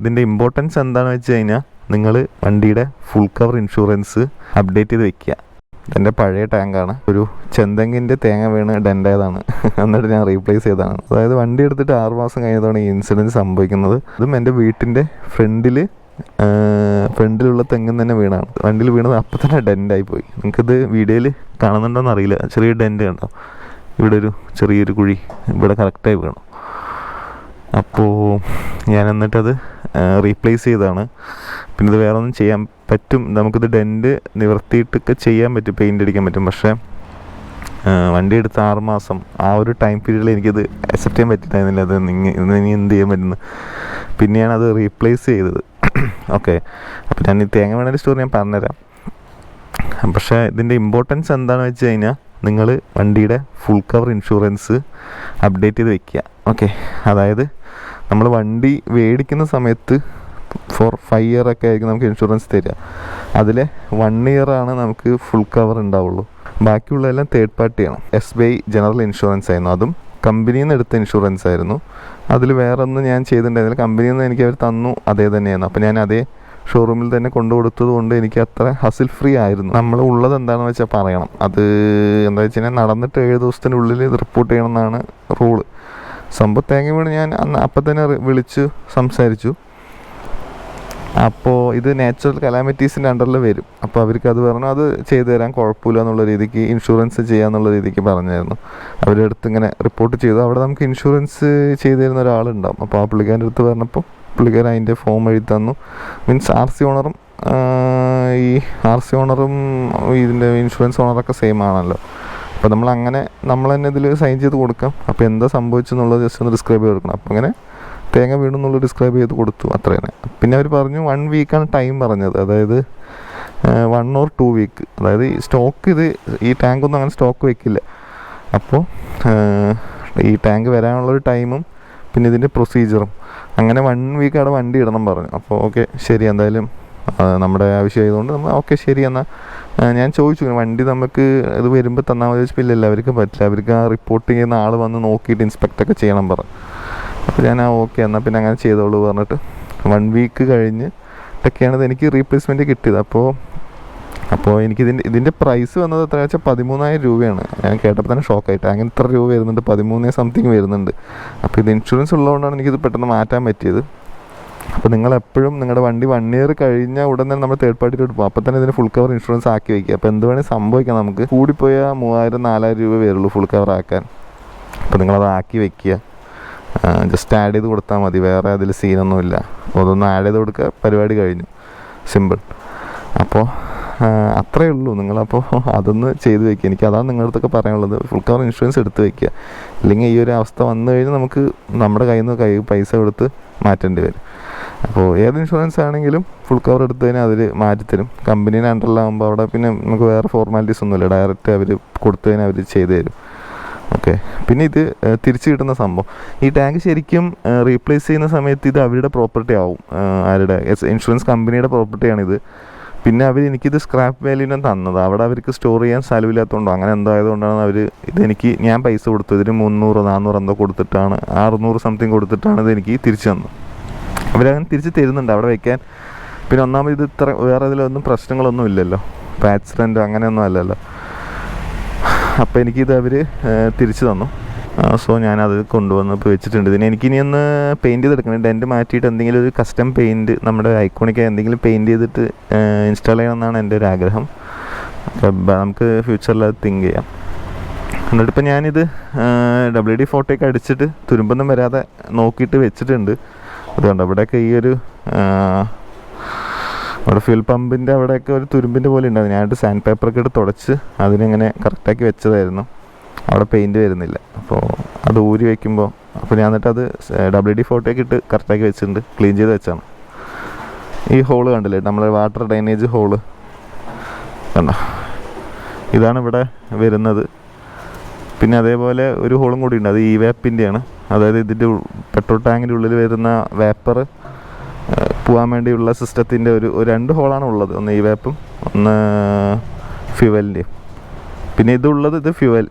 ഇതിൻ്റെ ഇമ്പോർട്ടൻസ് എന്താണെന്ന് വെച്ച് കഴിഞ്ഞാൽ നിങ്ങൾ വണ്ടിയുടെ ഫുൾ കവർ ഇൻഷുറൻസ് അപ്ഡേറ്റ് ചെയ്ത് വെക്കുക. എൻ്റെ പഴയ ടാങ്കാണ്, ഒരു ചെന്തെങ്ങിൻ്റെ തേങ്ങ വീണ് ഡെൻ്റായതാണ്. എന്നിട്ട് ഞാൻ റീപ്ലേസ് ചെയ്തതാണ്. അതായത് വണ്ടി എടുത്തിട്ട് 6 മാസം കഴിഞ്ഞതാണ് ഈ ഇൻസിഡൻറ്റ് സംഭവിക്കുന്നത്. അതും എൻ്റെ വീട്ടിൻ്റെ ഫ്രണ്ടിലുള്ള തെങ്ങിൽ തന്നെ വീണാണ്. വണ്ടിയിൽ വീണത് അപ്പം തന്നെ ഡെൻ്റായി പോയി. നിങ്ങൾക്കിത് വീഡിയോയിൽ കാണുന്നുണ്ടോയെന്ന് അറിയില്ല. ചെറിയ ഡെൻ്റ് കണ്ടോ, ഇവിടെ ഒരു ചെറിയൊരു കുഴി ഇവിടെ കറക്റ്റായി വീണു. അപ്പോൾ ഞാൻ എന്നിട്ടത് റീപ്ലേസ് ചെയ്തതാണ്. പിന്നെ ഇത് വേറെ ഒന്നും ചെയ്യാൻ പറ്റും, നമുക്കിത് ഡെൻറ്റ് നിവർത്തിയിട്ടൊക്കെ ചെയ്യാൻ പറ്റും, പെയിൻ്റ് അടിക്കാൻ പറ്റും. പക്ഷേ വണ്ടി എടുത്ത് 6 മാസം ആ ഒരു ടൈം പീരീഡിൽ എനിക്കത് അക്സെപ്റ്റ് ചെയ്യാൻ പറ്റിയിട്ടായിരുന്നില്ല. അത് ഇനി എന്ത് ചെയ്യാൻ പറ്റുന്നു. പിന്നെയാണ് അത് റീപ്ലേസ് ചെയ്തത്. ഓക്കെ, അപ്പോൾ ഞാൻ ഈ തേങ്ങ വീണ സ്റ്റോറി ഞാൻ പറഞ്ഞുതരാം. പക്ഷേ ഇതിൻ്റെ ഇമ്പോർട്ടൻസ് എന്താണെന്ന് വെച്ച് കഴിഞ്ഞാൽ നിങ്ങൾ വണ്ടിയുടെ ഫുൾ കവർ ഇൻഷുറൻസ് അപ്ഡേറ്റ് ചെയ്ത് വെക്കുക. ഓക്കെ, അതായത് നമ്മൾ വണ്ടി മേടിക്കുന്ന സമയത്ത് ഫോർ 5 ഇയർ ഒക്കെ ആയിരിക്കും നമുക്ക് ഇൻഷുറൻസ് തരിക. അതിൽ 1 ഇയറാണ് നമുക്ക് ഫുൾ കവർ ഉണ്ടാവുള്ളൂ. ബാക്കിയുള്ളതെല്ലാം തേർഡ് പാർട്ടിയാണ്. SBI ജനറൽ ഇൻഷുറൻസ് ആയിരുന്നു, അതും കമ്പനിയിൽ നിന്ന് എടുത്ത ഇൻഷുറൻസ് ആയിരുന്നു. അതിൽ വേറെ ഒന്നും ഞാൻ ചെയ്തിട്ടുണ്ടായിരുന്നില്ല. കമ്പനിയിൽ നിന്ന് എനിക്ക് അവർ തന്നു, അതേ തന്നെയായിരുന്നു. അപ്പോൾ ഞാൻ അതേ ഷോറൂമിൽ തന്നെ കൊണ്ടു കൊടുത്തത് കൊണ്ട് എനിക്ക് അത്ര ഹസിൽ ഫ്രീ ആയിരുന്നു. നമ്മൾ ഉള്ളത് എന്താണെന്ന് വെച്ചാൽ പറയണം. അത് എന്താ വെച്ച് കഴിഞ്ഞാൽ നടന്നിട്ട് 7 ദിവസത്തിനുള്ളിൽ ഇത് റിപ്പോർട്ട് ചെയ്യണം എന്നാണ് റൂള്. സംഭവം തേങ്ങ വീണ് ഞാൻ അപ്പം തന്നെ വിളിച്ച് സംസാരിച്ചു. അപ്പോൾ ഇത് നാച്ചുറൽ കലാമിറ്റീസിൻ്റെ അണ്ടറിൽ വരും. അപ്പോൾ അവർക്ക് അത് പറഞ്ഞു അത് ചെയ്തു തരാൻ കുഴപ്പമില്ല എന്നുള്ള രീതിക്ക്, ഇൻഷുറൻസ് ചെയ്യാന്നുള്ള രീതിക്ക് പറഞ്ഞായിരുന്നു. അവരുടെ അടുത്ത് ഇങ്ങനെ റിപ്പോർട്ട് ചെയ്തു. അവിടെ നമുക്ക് ഇൻഷുറൻസ് ചെയ്തു തരുന്ന ഒരാളുണ്ടാവും. അപ്പോൾ ആ പുള്ളിക്കാരൻ്റെ അടുത്ത് പറഞ്ഞപ്പോൾ പുള്ളിക്കാരൻ അതിൻ്റെ ഫോം എഴുതി തന്നു. മീൻസ് RC ഓണറും ഈ RC ഓണറും ഇതിൻ്റെ ഇൻഷുറൻസ് ഓണറൊക്കെ സെയിം ആണല്ലോ. അപ്പോൾ നമ്മൾ തന്നെ ഇതിൽ സൈൻ ചെയ്ത് കൊടുക്കാം. അപ്പോൾ എന്താ സംഭവിച്ചെന്നുള്ളത് ജസ്റ്റ് ഒന്ന് ഡിസ്ക്രൈബ് ചെയ്ത് കൊടുക്കണം. അപ്പോൾ അങ്ങനെ തേങ്ങ വീണെന്നുള്ളത് ഡിസ്ക്രൈബ് ചെയ്ത് കൊടുത്തു, അത്ര തന്നെ. പിന്നെ അവർ പറഞ്ഞു 1 വീക്കാണ് ടൈം പറഞ്ഞത്, അതായത് 1 or 2 വീക്ക്. അതായത് ഈ സ്റ്റോക്ക് ഈ ടാങ്കൊന്നും അങ്ങനെ സ്റ്റോക്ക് വെക്കില്ല. അപ്പോൾ ഈ ടാങ്ക് വരാനുള്ളൊരു ടൈമും പിന്നെ ഇതിൻ്റെ പ്രൊസീജിയറും അങ്ങനെ 1 വീക്ക് അവിടെ വണ്ടി ഇടണം പറഞ്ഞു. അപ്പോൾ ഓക്കെ ശരി, എന്തായാലും നമ്മുടെ ആവശ്യമായതുകൊണ്ട് നമ്മൾ ഓക്കെ ശരി എന്നാൽ ഞാൻ ചോദിച്ചു വണ്ടി നമുക്ക് ഇത് വരുമ്പോൾ തന്നാൽ മതി. ചോദിച്ചില്ല, അവർക്ക് പറ്റില്ല, അവർക്ക് ആ റിപ്പോർട്ട് ചെയ്യുന്ന ആൾ വന്ന് നോക്കിയിട്ട് ഇൻസ്പെക്റ്റൊക്കെ ചെയ്യണം പറഞ്ഞു. അപ്പോൾ ഞാൻ ഓക്കെ എന്നാൽ പിന്നെ അങ്ങനെ ചെയ്തോളൂ പറഞ്ഞിട്ട് 1 വീക്ക് കഴിഞ്ഞിട്ടൊക്കെയാണ് എനിക്ക് റീപ്ലേസ്മെൻറ്റ് കിട്ടിയത്. അപ്പോൾ എനിക്ക് ഇതിൻ്റെ പ്രൈസ് വന്നത് എത്രയാണെന്ന് വെച്ചാൽ 13,000 രൂപയാണ്. ഞാൻ കേട്ടപ്പോൾ തന്നെ ഷോക്കായിട്ട്, അങ്ങനെ ഇത്ര രൂപ വരുന്നുണ്ട്, 13 സംതിങ് വരുന്നുണ്ട്. അപ്പോൾ ഇത് ഇൻഷുറൻസ് ഉള്ളതുകൊണ്ടാണ് എനിക്കിത് പെട്ടെന്ന് മാറ്റാൻ പറ്റിയത്. അപ്പോൾ നിങ്ങളെപ്പോഴും നിങ്ങളുടെ വണ്ടി 1 ഇയർ കഴിഞ്ഞാൽ ഉടൻ തന്നെ നമ്മൾ തേർഡ് പാർട്ടിയിലോട്ട് പോകും. അപ്പോൾ തന്നെ ഇതിന് ഫുൾ കവർ ഇൻഷുറൻസ് ആക്കി വയ്ക്കുക. അപ്പോൾ എന്ത് വേണമെങ്കിൽ സംഭവിക്കാം, നമുക്ക് കൂടിപ്പോയാൽ 3,000-4,000 രൂപ വരുള്ളൂ ഫുൾ കവർ ആക്കാൻ. അപ്പോൾ നിങ്ങളത് ആക്കി വയ്ക്കുക. ജസ്റ്റ് ആഡ് ചെയ്ത് കൊടുത്താൽ മതി, വേറെ അതിൽ സീനൊന്നുമില്ല. അപ്പോൾ അതൊന്ന് ആഡ് ചെയ്ത് കൊടുക്കുക, പരിപാടി കഴിഞ്ഞു, സിമ്പിൾ. അപ്പോൾ അത്രയേ ഉള്ളൂ. നിങ്ങളപ്പോൾ അതൊന്ന് ചെയ്ത് വയ്ക്കുക. എനിക്ക് അതാണ് നിങ്ങളുടെ അടുത്തൊക്കെ പറയാനുള്ളത്, ഫുൾ കവർ ഇൻഷുറൻസ് എടുത്ത് വയ്ക്കുക. ഇല്ലെങ്കിൽ ഈ ഒരു അവസ്ഥ വന്നു കഴിഞ്ഞാൽ നമുക്ക് നമ്മുടെ കയ്യിൽ നിന്ന് പൈസ കൊടുത്ത് മാറ്റേണ്ടി വരും. അപ്പോൾ ഏത് ഇൻഷുറൻസ് ആണെങ്കിലും ഫുൾ കവർ എടുത്ത് കഴിഞ്ഞാൽ അതിൽ മാറ്റിത്തരും. കമ്പനീനെ അണ്ടറിലാകുമ്പോൾ അവിടെ പിന്നെ നമുക്ക് വേറെ ഫോർമാലിറ്റീസ് ഒന്നുമില്ല, ഡയറക്റ്റ് അവർ കൊടുത്തു കഴിഞ്ഞാൽ അവർ ചെയ്തു തരും. ഓക്കെ, പിന്നെ ഇത് തിരിച്ച് കിട്ടുന്ന സംഭവം, ഈ ടാങ്ക് ശരിക്കും റീപ്ലേസ് ചെയ്യുന്ന സമയത്ത് ഇത് അവരുടെ പ്രോപ്പർട്ടി ആവും, ആരുടെ ഇൻഷുറൻസ് കമ്പനിയുടെ പ്രോപ്പർട്ടിയാണിത്. പിന്നെ എനിക്കിത് സ്ക്രാപ്പ് വാല്യൂവിനെ തന്നത്, അവിടെ അവർക്ക് സ്റ്റോർ ചെയ്യാൻ സ്ഥലമില്ലാത്തതുകൊണ്ടോ അങ്ങനെ എന്തോ ആയതുകൊണ്ടാണ് ഞാൻ പൈസ കൊടുത്തു. ഇതിന് 300-400 എന്തോ കൊടുത്തിട്ടാണ്, 600 സംതിങ് കൊടുത്തിട്ടാണ് ഇതെനിക്ക് തിരിച്ചു തന്നത്. അവരങ്ങനെ തിരിച്ച് തരുന്നുണ്ട് അവിടെ വയ്ക്കാൻ. പിന്നെ ഒന്നാമത് ഇത് ഇത്ര വേറെ ഇതിലൊന്നും പ്രശ്നങ്ങളൊന്നും ഇല്ലല്ലോ, ഇപ്പോൾ ആക്സിഡൻറ്റ് അങ്ങനെയൊന്നും അല്ലല്ലോ. അപ്പോൾ എനിക്കിത് അവർ തിരിച്ചു തന്നു. സോ ഞാനത് കൊണ്ടുവന്ന് ഇപ്പോൾ വെച്ചിട്ടുണ്ട്. ഇതിന് എനിക്കിനി ഒന്ന് പെയിൻറ്റ് ചെയ്തെടുക്കണം, ഡെൻറ്റ് മാറ്റിയിട്ട് എന്തെങ്കിലും ഒരു കസ്റ്റം പെയിൻറ്റ് നമ്മുടെ ഐക്കോണിക്കായി എന്തെങ്കിലും പെയിൻറ്റ് ചെയ്തിട്ട് ഇൻസ്റ്റാൾ ചെയ്യണമെന്നാണ് എൻ്റെ ഒരു ആഗ്രഹം. നമുക്ക് ഫ്യൂച്ചറിൽ അത് തിങ്ക് ചെയ്യാം. എന്നിട്ടിപ്പോൾ ഞാനിത് WD ഫോട്ടോയൊക്കെ അടിച്ചിട്ട് തുരുമ്പൊന്നും വരാതെ നോക്കിയിട്ട് വെച്ചിട്ടുണ്ട്. അതുകൊണ്ട് അവിടെയൊക്കെ ഈ ഒരു അവിടെ ഫ്യൂൽ പമ്പിൻ്റെ അവിടെയൊക്കെ ഒരു തുരുമ്പിൻ്റെ പോലെ ഉണ്ടായിരുന്നു. ഞാനായിട്ട് സാൻഡ് പേപ്പറൊക്കെ ഇട്ട് തുടച്ച് അതിനിങ്ങനെ കറക്റ്റാക്കി വെച്ചതായിരുന്നു. അവിടെ പെയിൻറ്റ് വരുന്നില്ല. അപ്പോൾ അത് ഊരി വയ്ക്കുമ്പോൾ ഞാൻ എന്നിട്ടത് WD ഫോട്ടോയൊക്കെ ഇട്ട് കറക്റ്റാക്കി വെച്ചിട്ടുണ്ട്, ക്ലീൻ ചെയ്ത് വെച്ചാണ്. ഈ ഹോള് കണ്ടില്ലേ, നമ്മൾ വാട്ടർ ഡ്രെയിനേജ് ഹോള് കണ്ടോ, ഇതാണ് ഇവിടെ വരുന്നത്. പിന്നെ അതേപോലെ ഒരു ഹോളും കൂടി ഉണ്ട്, അത് ഇവാപ്പിൻ്റെയാണ്. അതായത് ഇതിൻ്റെ പെട്രോൾ ടാങ്കിൻ്റെ ഉള്ളിൽ വരുന്ന വേപ്പർ പോകാൻ വേണ്ടിയുള്ള സിസ്റ്റത്തിൻ്റെ ഒരു 2 ഹോളാണ് ഉള്ളത്. ഒന്ന് ഇവാപ്പും ഒന്ന് ഫ്യൂവലിൻ്റെയും. പിന്നെ ഇത്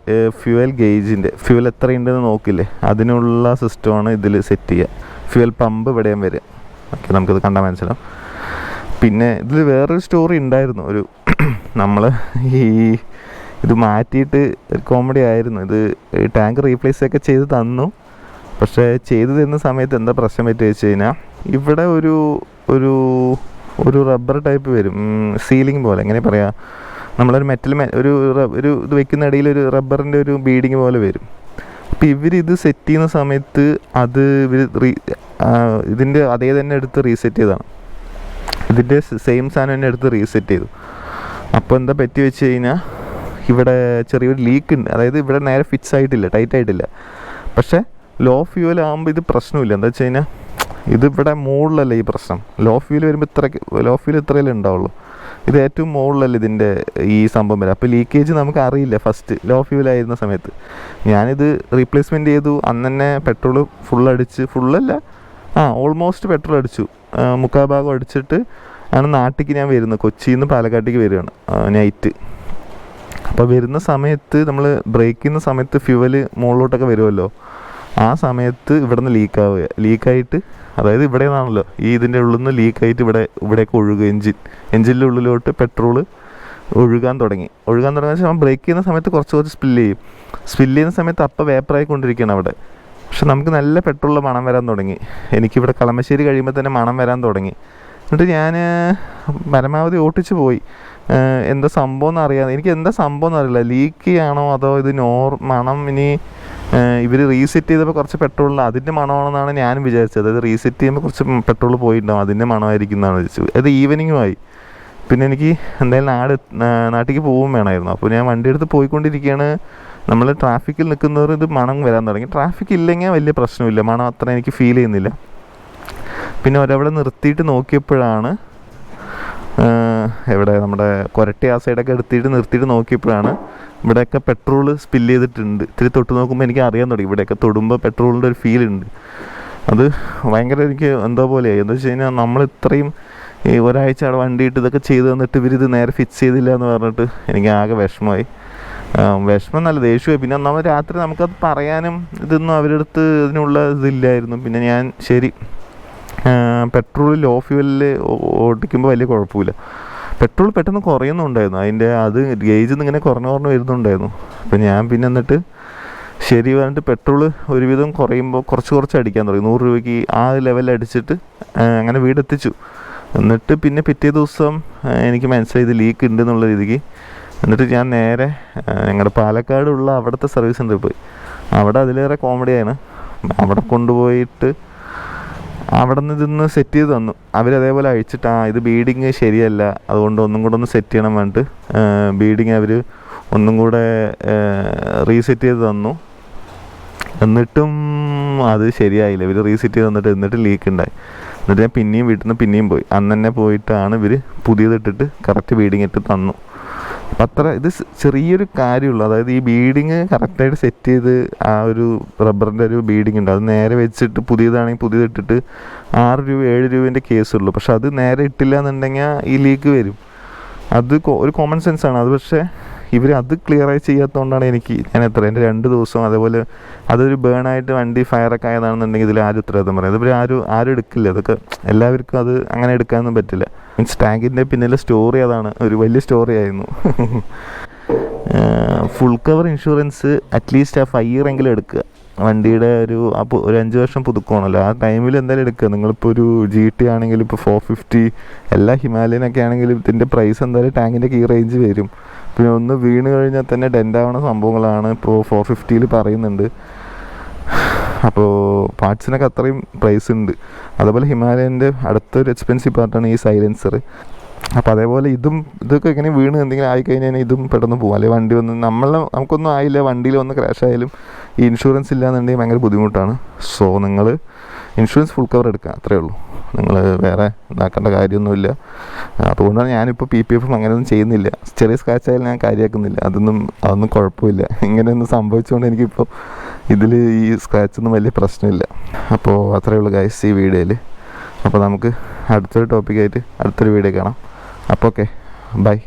ഫ്യൂവൽ ഗേജിൻ്റെ ഫ്യൂവൽ എത്രയുണ്ടെന്ന് നോക്കില്ലേ, അതിനുള്ള സിസ്റ്റമാണ് ഇതിൽ സെറ്റ് ചെയ്യുക. ഫ്യൂവൽ പമ്പ് ഇവിടെയും വരിക. ഓക്കെ, നമുക്കിത് കണ്ടാൽ മനസ്സിലാവും. പിന്നെ ഇതിൽ വേറൊരു സ്റ്റോറി ഉണ്ടായിരുന്നു. ഒരു നമ്മൾ ഈ ഇത് മാറ്റിയിട്ട് ഒരു കോമഡി ആയിരുന്നു. ഇത് ടാങ്ക് റീപ്ലേസ് ഒക്കെ ചെയ്ത് തന്നു. പക്ഷേ ചെയ്തു തരുന്ന സമയത്ത് എന്താ പ്രശ്നം പറ്റി വെച്ച് കഴിഞ്ഞാൽ, ഇവിടെ ഒരു ഒരു ഒരു റബ്ബർ ടൈപ്പ് വരും, സീലിംഗ് പോലെ, എങ്ങനെ പറയാം, നമ്മളൊരു മെറ്റൽ ഒരു ഇത് വെക്കുന്ന ഇടയിൽ ഒരു റബ്ബറിൻ്റെ ഒരു ബീഡിങ് പോലെ വരും. അപ്പോൾ ഇവരിത് സെറ്റ് ചെയ്യുന്ന സമയത്ത് അത് ഇതിൻ്റെ അതേ തന്നെ എടുത്ത് റീസെറ്റ് ചെയ്തതാണ്. ഇതിൻ്റെ സെയിം സാധനം തന്നെ എടുത്ത് റീസെറ്റ് ചെയ്തു. അപ്പോൾ എന്താ പറ്റി വെച്ച് കഴിഞ്ഞാൽ, ഇവിടെ ചെറിയൊരു ലീക്ക് ഉണ്ട്. അതായത് ഇവിടെ നേരെ ഫിക്സ് ആയിട്ടില്ല, ടൈറ്റ് ആയിട്ടില്ല. പക്ഷേ ലോ ഫ്യൂവൽ ആകുമ്പോൾ ഇത് പ്രശ്നമില്ല. എന്താ വെച്ച് കഴിഞ്ഞാൽ, ഇതിവിടെ മുകളിലല്ല ഈ പ്രശ്നം. ലോ ഫ്യൂവൽ വരുമ്പോൾ ലോ ഫ്യൂവൽ ഇത്രയല്ലേ ഉണ്ടാവുള്ളൂ. ഇത് ഏറ്റവും മുകളിലല്ല ഇതിൻ്റെ ഈ സംഭവം വരെ. അപ്പോൾ ലീക്കേജ് നമുക്ക് അറിയില്ല ഫസ്റ്റ് ലോ ഫ്യൂവലായിരുന്ന സമയത്ത്. ഞാനിത് റീപ്ലേസ്മെൻറ്റ് ചെയ്തു. അന്ന് തന്നെ പെട്രോൾ ഫുള്ളല്ല, ഓൾമോസ്റ്റ് പെട്രോൾ അടിച്ചു. 3/4 ഭാഗം അടിച്ചിട്ട് ആണ് നാട്ടിലേക്ക് ഞാൻ വരുന്നത്. കൊച്ചിയിൽ നിന്ന് പാലക്കാട്ടേക്ക് വരികയാണ് നൈറ്റ്. അപ്പോൾ വരുന്ന സമയത്ത് നമ്മൾ ബ്രേക്ക് ചെയ്യുന്ന സമയത്ത് ഫ്യൂവൽ മുകളിലോട്ടൊക്കെ വരുമല്ലോ. ആ സമയത്ത് ഇവിടെ നിന്ന് ലീക്കായിട്ട്, അതായത് ഇവിടെ നിന്നാണല്ലോ ഈ ഇതിൻ്റെ ഉള്ളിൽ നിന്ന് ലീക്കായിട്ട് ഇവിടേക്ക് ഒഴുകുക. എഞ്ചിൻ്റെ ഉള്ളിലോട്ട് പെട്രോൾ ഒഴുകാൻ തുടങ്ങി വെച്ചാൽ നമ്മൾ ബ്രേക്ക് ചെയ്യുന്ന സമയത്ത് കുറച്ച് സ്പില്ല് ചെയ്യുന്ന സമയത്ത് അപ്പം വേപ്പറായിക്കൊണ്ടിരിക്കുകയാണ് അവിടെ. പക്ഷെ നമുക്ക് നല്ല പെട്രോളിൽ മണം വരാൻ തുടങ്ങി. എനിക്കിവിടെ കളമശ്ശേരി കഴിയുമ്പോൾ തന്നെ മണം വരാൻ തുടങ്ങി. എന്നിട്ട് ഞാൻ പരമാവധി ഓട്ടിച്ച് പോയി. എന്താ സംഭവം എന്നറിയാതെ, എനിക്ക് എന്താ സംഭവം എന്നറിയില്ല. ലീക്ക് ആണോ അതോ ഇത് മണം ഇനി ഇവർ റീസെറ്റ് ചെയ്തപ്പോൾ കുറച്ച് പെട്രോളിൽ അതിൻ്റെ മണമാണെന്നാണ് ഞാനും വിചാരിച്ചത്. അതായത് റീസെറ്റ് ചെയ്യുമ്പോൾ കുറച്ച് പെട്രോൾ പോയിട്ടുണ്ടാവും, അതിൻ്റെ മണമായിരിക്കും എന്നാണ് വിചാരിച്ചത്. അത് ഈവനിങ്ങുമായി. പിന്നെ എനിക്ക് എന്തായാലും നാട്ടിലേക്ക് പോവുകയും വേണമായിരുന്നു. അപ്പോൾ ഞാൻ വണ്ടി എടുത്ത് പോയിക്കൊണ്ടിരിക്കുകയാണ്. നമ്മൾ ട്രാഫിക്കിൽ നിൽക്കുന്നവർ ഇത് മണം വരാൻ തുടങ്ങി. ട്രാഫിക് ഇല്ലെങ്കിൽ വലിയ പ്രശ്നമില്ല, മണം അത്ര എനിക്ക് ഫീൽ ചെയ്യുന്നില്ല. പിന്നെ ഒരവിടെ നിർത്തിയിട്ട് നോക്കിയപ്പോഴാണ്, എവിടെ നമ്മുടെ കൊരട്ടി ആ സൈഡൊക്കെ നിർത്തിയിട്ട് നോക്കിയപ്പോഴാണ് ഇവിടെയൊക്കെ പെട്രോൾ സ്പില്ല് ചെയ്തിട്ടുണ്ട്. ഇത്തിരി തൊട്ട് നോക്കുമ്പോൾ എനിക്ക് അറിയാൻ തുടങ്ങി, ഇവിടെയൊക്കെ തൊടുമ്പോൾ പെട്രോളിൻ്റെ ഒരു ഫീൽ ഉണ്ട്. അത് ഭയങ്കര എനിക്ക് എന്തോ പോലെയായി. എന്താ വെച്ച് കഴിഞ്ഞാൽ, നമ്മൾ ഇത്രയും ഈ ഒരാഴ്ച അവിടെ വണ്ടിയിട്ട് ഇതൊക്കെ ചെയ്ത് തന്നിട്ട് ഇവരിത് നേരെ ഫിക്സ് ചെയ്തില്ല എന്ന് പറഞ്ഞിട്ട് എനിക്ക് ആകെ വിഷമമായി. വിഷമം നല്ല ദേഷ്യമായി. പിന്നെ ഒന്നാമത് രാത്രി നമുക്കത് പറയാനും ഇതൊന്നും അവരുടെ അടുത്ത് ഇതിനുള്ള ഇതില്ലായിരുന്നു. പിന്നെ ഞാൻ ശരി, പെട്രോൾ ലോ ഫ്യൂവലിൽ ഓടിക്കുമ്പോൾ വലിയ കുഴപ്പമില്ല. പെട്രോൾ പെട്ടെന്ന് കുറയുന്നുണ്ടായിരുന്നു, അതിൻ്റെ അത് ഗേജിൽ നിന്ന് ഇങ്ങനെ കുറഞ്ഞു വരുന്നുണ്ടായിരുന്നു. അപ്പോൾ ഞാൻ പിന്നെ എന്നിട്ട് ശരി പറഞ്ഞിട്ട് പെട്രോൾ ഒരുവിധം കുറയുമ്പോൾ കുറച്ച് അടിക്കാൻ തുടങ്ങി. 100 രൂപയ്ക്ക് ആ ലെവലിൽ അടിച്ചിട്ട് അങ്ങനെ വീടെത്തിച്ചു. എന്നിട്ട് പിന്നെ പിറ്റേ ദിവസം എനിക്ക് മനസ്സിലായി ഇത് ലീക്ക് ഉണ്ട് എന്നുള്ള രീതിക്ക്. എന്നിട്ട് ഞാൻ നേരെ ഞങ്ങളുടെ പാലക്കാടുള്ള അവിടുത്തെ സർവീസ് സെൻ്ററിൽ പോയി. അവിടെ അതിലേറെ കോമഡിയാണ്. അവിടെ കൊണ്ടുപോയിട്ട് അവിടെ നിന്ന് ഇതൊന്ന് സെറ്റ് ചെയ്ത് തന്നു. അവരതേപോലെ അഴിച്ചിട്ട് ഇത് ബീഡിങ് ശരിയല്ല, അതുകൊണ്ട് ഒന്നും കൂടെ ഒന്ന് സെറ്റ് ചെയ്യണം പറഞ്ഞിട്ട് ബീഡിങ് അവർ ഒന്നും കൂടെ റീസെറ്റ് ചെയ്ത് തന്നു. എന്നിട്ടും അത് ശരിയായില്ല. ഇവർ റീസെറ്റ് ചെയ്ത് എന്നിട്ട് ലീക്ക് ഉണ്ടായി. എന്നിട്ട് ഞാൻ പിന്നെയും വീട്ടിൽ നിന്ന് പിന്നെയും പോയി. അന്ന് തന്നെ പോയിട്ടാണ് ഇവർ പുതിയതിട്ടിട്ട് കറക്റ്റ് ബീഡിങ് ഇട്ട് തന്നു. അപ്പം അത്ര ഇത് ചെറിയൊരു കാര്യമുള്ളൂ. അതായത് ഈ ബീഡിങ് കറക്റ്റായിട്ട് സെറ്റ് ചെയ്ത് ആ ഒരു റബ്ബറിൻ്റെ ഒരു ബീഡിങ് ഉണ്ട്, അത് നേരെ വെച്ചിട്ട് പുതിയതാണെങ്കിൽ പുതിയതിട്ടിട്ട് 6 രൂപ 7 രൂപേൻ്റെ കേസുള്ളൂ. പക്ഷെ അത് നേരെ ഇട്ടില്ല എന്നുണ്ടെങ്കിൽ ഈ ലീക്ക് വരും. അത് ഒരു കോമൺ സെൻസാണ് അത്. പക്ഷേ ഇവർ അത് ക്ലിയറായി ചെയ്യാത്തതുകൊണ്ടാണ് ഞാൻ എൻ്റെ 2 ദിവസം അതേപോലെ അതൊരു ബേണായിട്ട് വണ്ടി ഫയറൊക്കെ ആയതാണെന്നുണ്ടെങ്കിൽ ഇതിൽ ആരും ഉത്തരവാദിത്തം പറയും. അതിപ്പോൾ ആരും എടുക്കില്ല. അതൊക്കെ എല്ലാവർക്കും അത് അങ്ങനെ എടുക്കാനൊന്നും പറ്റില്ല. മീൻസ് ടാങ്കിൻ്റെ പിന്നിലെ സ്റ്റോറി അതാണ്, ഒരു വലിയ സ്റ്റോറി ആയിരുന്നു. ഫുൾ കവർ ഇൻഷുറൻസ് അറ്റ്ലീസ്റ്റ് ആ 5 year എങ്കിലും എടുക്കുക. വണ്ടിയുടെ ഒരു 5 വർഷം പുതുക്കണമല്ലോ, ആ ടൈമിൽ എന്തായാലും എടുക്കുക. നിങ്ങളിപ്പോൾ ഒരു GT ആണെങ്കിലും ഇപ്പോൾ 450, എല്ലാ ഹിമാലയനൊക്കെ ആണെങ്കിലും ഇതിൻ്റെ പ്രൈസ് എന്തായാലും ടാങ്കിൻ്റെ ഈ റേഞ്ച് വരും. പിന്നെ ഒന്ന് വീണ് കഴിഞ്ഞാൽ തന്നെ ഡെൻ്റാവണ സംഭവങ്ങളാണ് ഇപ്പോൾ 450 പറയുന്നുണ്ട്. അപ്പോൾ പാർട്സിനൊക്കെ അത്രയും പ്രൈസ് ഉണ്ട്. അതേപോലെ ഹിമാലയൻ്റെ അടുത്തൊരു എക്സ്പെൻസീവ് പാർട്ടാണ് ഈ സൈലൻസർ. അപ്പോൾ അതേപോലെ ഇതൊക്കെ ഇങ്ങനെ വീണ് എന്തെങ്കിലും ആയിക്കഴിഞ്ഞാൽ ഇതും പെട്ടെന്ന് പോകും. അല്ലെങ്കിൽ വണ്ടി നമുക്കൊന്നും ആയില്ല, വണ്ടിയിൽ വന്ന് ക്രാഷ് ആയാലും ഈ ഇൻഷുറൻസ് ഇല്ലാന്നുണ്ടെങ്കിൽ ഭയങ്കര ബുദ്ധിമുട്ടാണ്. സോ നിങ്ങൾ ഇൻഷുറൻസ് ഫുൾ കവർ എടുക്കുക, അത്രയേ ഉള്ളൂ. നിങ്ങൾ വേറെ ഇതാക്കേണ്ട കാര്യമൊന്നുമില്ല. അതുകൊണ്ടാണ് ഞാനിപ്പോൾ PPF അങ്ങനെയൊന്നും ചെയ്യുന്നില്ല. ചെറിയ സ്ക്രാച്ച് ആയാലും ഞാൻ കാര്യമാക്കുന്നില്ല. അതൊന്നും കുഴപ്പമില്ല. ഇങ്ങനെയൊന്നും സംഭവിച്ചുകൊണ്ട് എനിക്കിപ്പോൾ ഇതിൽ ഈ സ്ക്രാച്ചൊന്നും വലിയ പ്രശ്നമില്ല. അപ്പോൾ അത്രയേ ഉള്ളൂ ഗൈസ് ഈ വീഡിയോയിൽ. അപ്പോൾ നമുക്ക് അടുത്തൊരു ടോപ്പിക്കായിട്ട് അടുത്തൊരു വീഡിയോ കാണാം. അപ്പോൾ ഓക്കെ, ബൈ.